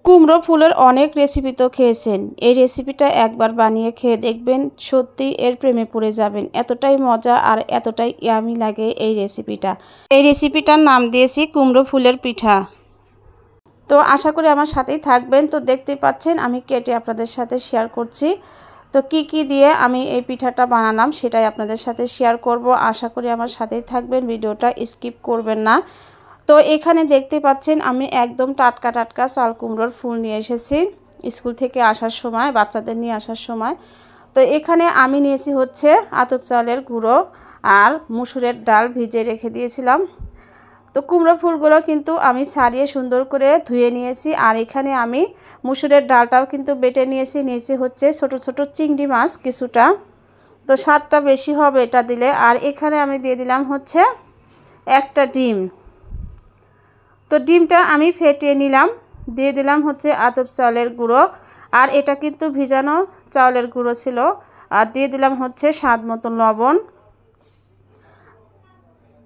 কুমড়ো ফুলের অনেক রেসিপি তো খেয়েছেন। এই রেসিপিটা একবার বানিয়ে খেয়ে দেখবেন, সত্যি এর প্রেমে পড়ে যাবেন। এতটাই মজা আর এতটাই ইয়ামি লাগে এই রেসিপিটা। এই রেসিপিটার নাম দিয়েছি কুমড়ো ফুলের পিঠা। তো আশা করি আমার সাথেই থাকবেন। তো দেখতেই পাচ্ছেন আমি কেটে আপনাদের সাথে শেয়ার করছি। তো কি দিয়ে আমি এই পিঠাটা বানালাম সেটাই আপনাদের সাথে শেয়ার করব। আশা করি আমার সাথেই থাকবেন, ভিডিওটা স্কিপ করবেন না। তো এখানে দেখতে পাচ্ছেন আমি একদম টাটকা টাটকা চাল কুমড়োর ফুল নিয়ে এসেছি স্কুল থেকে আসার সময়, বাচ্চাদের নিয়ে আসার সময়। তো এখানে আমি নিয়েছি হচ্ছে আতপ চালের গুঁড়ো আর মুসুরের ডাল ভিজে রেখে দিয়েছিলাম। তো কুমড়ো ফুলগুলো কিন্তু আমি ছাড়িয়ে সুন্দর করে ধুয়ে নিয়েছি। আর এখানে আমি মুসুরের ডালটাও কিন্তু বেটে নিয়েছি হচ্ছে ছোট ছোট চিংড়ি মাছ কিছুটা। তো স্বাদটা বেশি হবে এটা দিলে। আর এখানে আমি দিয়ে দিলাম হচ্ছে একটা ডিম। তো ডিমটা আমি ফেটিয়ে নিলাম, দিয়ে দিলাম হচ্ছে আতপ চালের গুঁড়ো। আর এটা কিন্তু ভিজানো চাউলের গুঁড়ো ছিল। আর দিয়ে দিলাম হচ্ছে স্বাদ মতো লবণ।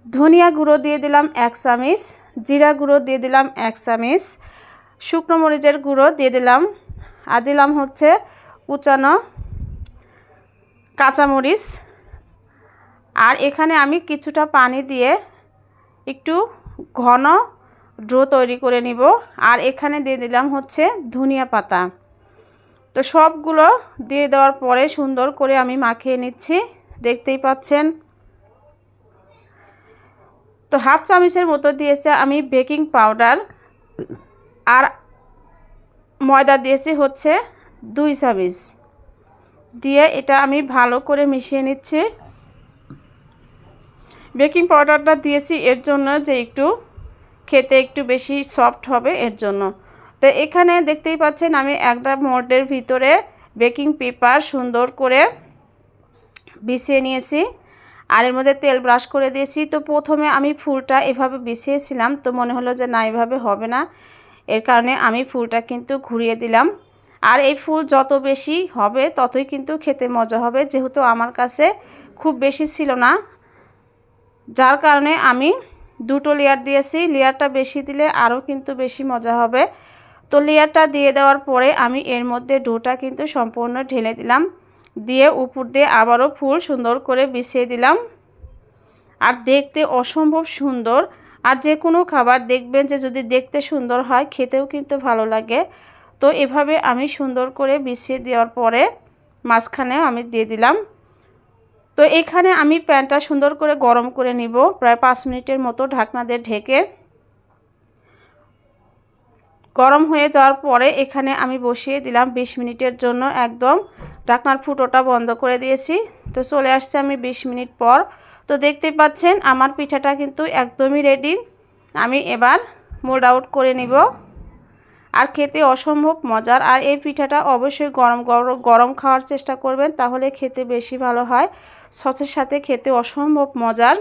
ধনিয়া গুঁড়ো দিয়ে দিলাম 1 চামচ, জিরা গুঁড়ো দিয়ে দিলাম 1 চামচ, শুকনো মরিচের গুঁড়ো দিয়ে দিলাম। আর দিলাম হচ্ছে কুচানো কাঁচামরিচ। আর এখানে আমি কিছুটা পানি দিয়ে একটু ঘন ডো তৈরি করে নিব। আর এখানে দিয়ে দিলাম হচ্ছে ধনিয়া পাতা। তো সবগুলো দিয়ে দেওয়ার পরে সুন্দর করে আমি মাখিয়ে নিচ্ছি, দেখতেই পাচ্ছেন। তো হাফ চামচের মতো দিয়েছি আমি বেকিং পাউডার। আর ময়দা দিয়েছি হচ্ছে 2 চামচ, দিয়ে এটা আমি ভালো করে মিশিয়ে নিচ্ছি। বেকিং পাউডারটা দিয়েছি এর জন্য যে একটু খেতে একটু বেশি সফট হবে এর জন্য। তো এখানে দেখতেই পাচ্ছেন আমি একটা মোল্ডের ভিতরে বেকিং পেপার সুন্দর করে বিছিয়ে নিয়েছি। আর এর মধ্যে তেল ব্রাশ করে দিয়েছি। তো প্রথমে আমি ফুলটা এভাবে বিছিয়েছিলাম, তো মনে হলো যে না এভাবে হবে না, এর কারণে আমি ফুলটা কিন্তু ঘুরিয়ে দিলাম। আর এই ফুল যত বেশি হবে ততই কিন্তু খেতে মজা হবে, যেহেতু আমার কাছে খুব বেশি ছিল না, যার কারণে আমি 2টো লেয়ার দিয়েছি। লেয়ারটা বেশি দিলে আরও কিন্তু বেশি মজা হবে। তো লেয়ারটা দিয়ে দেওয়ার পরে আমি এর মধ্যে ডোটা কিন্তু সম্পূর্ণ ঢেলে দিলাম, দিয়ে উপর দিয়ে আবারও ফুল সুন্দর করে বিছিয়ে দিলাম। আর দেখতে অসম্ভব সুন্দর। আর যে কোনো খাবার দেখবেন যে যদি দেখতে সুন্দর হয় খেতেও কিন্তু ভালো লাগে। তো এভাবে আমি সুন্দর করে বিছিয়ে দেওয়ার পরে মাঝখানেও আমি দিয়ে দিলাম। তো এখানে আমি প্যানটা সুন্দর করে গরম করে নিব প্রায় 5 মিনিটের মতো ঢাকনা দিয়ে ঢেকে। গরম হয়ে যাওয়ার পরে এখানে আমি বসিয়ে দিলাম 20 মিনিটের জন্য, একদম ঢাকনার ফুটোটা বন্ধ করে দিয়েছি। তো চলে আসছে আমি 20 মিনিট পর। তো দেখতে পাচ্ছেন আমার পিঠাটা কিন্তু একদমই রেডি। আমি এবার মোল্ড আউট করে নিব। আর খেতে অসম্ভব মজার। আর এই পিঠাটা অবশ্যই গরম গরম খাওয়ার চেষ্টা করবেন, তাহলে খেতে বেশি ভালো হয়। সসের সাথে খেতে অসম্ভব মজার।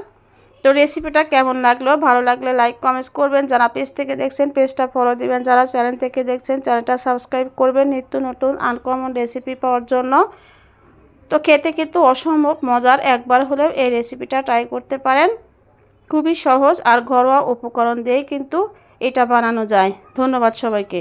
তো রেসিপিটা কেমন লাগলো, ভালো লাগলে লাইক কমেন্টস করবেন। যারা পেজ থেকে দেখছেন পেজটা ফলো দিবেন, যারা চ্যানেল থেকে দেখছেন চ্যানেলটা সাবস্ক্রাইব করবেন নিত্য নতুন আনকমন রেসিপি পাওয়ার জন্য। তো খেতে কিন্তু অসম্ভব মজার, একবার হলেও এই রেসিপিটা ট্রাই করতে পারেন। খুবই সহজ আর ঘরোয়া উপকরণ দিয়েই কিন্তু এটা বানানো যায়। ধন্যবাদ সবাইকে।